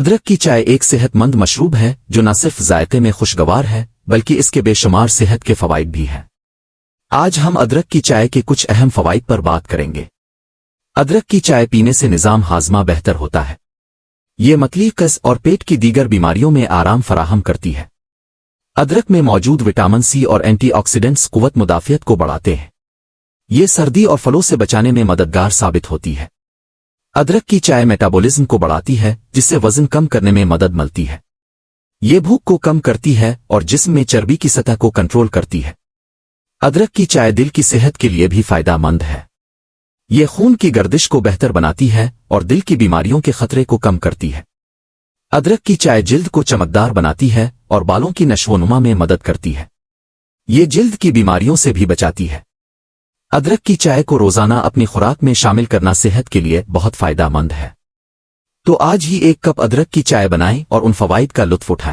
अदरक की चाय एक सेहतमंद मशरूब है जो न सिर्फ जायके में खुशगवार है बल्कि इसके बेशुमार सेहत के फवाइद भी हैं। आज हम अदरक की चाय के कुछ अहम फवाइद पर बात करेंगे। अदरक की चाय पीने से निज़ाम हाजमा बेहतर होता है। ये मतली कस और पेट की दीगर बीमारियों में आराम फराहम करती है। अदरक में मौजूद विटामिन सी और एंटीऑक्सीडेंट्स कुव्वत मुदाफ़ियत को बढ़ाते हैं। ये सर्दी और फलों से बचाने में मददगार साबित होती है। अदरक की चाय मेटाबॉलिज्म को बढ़ाती है जिससे वजन कम करने में मदद मिलती है। ये भूख को कम करती है और जिस्म में चर्बी की सतह को कंट्रोल करती है। अदरक की चाय दिल की सेहत के लिए भी फायदेमंद है। ये खून की गर्दिश को बेहतर बनाती है और दिल की बीमारियों के खतरे को कम करती है। अदरक की चाय जिल्द को चमकदार बनाती है और बालों की नशोनुमा में मदद करती है। ये जिल्द की बीमारियों से भी बचाती है। अदरक की चाय को रोजाना अपनी खुराक में शामिल करना सेहत के लिए बहुत फायदेमंद है। तो आज ही एक कप अदरक की चाय बनाएं और उन फवाइद का लुत्फ उठाएं।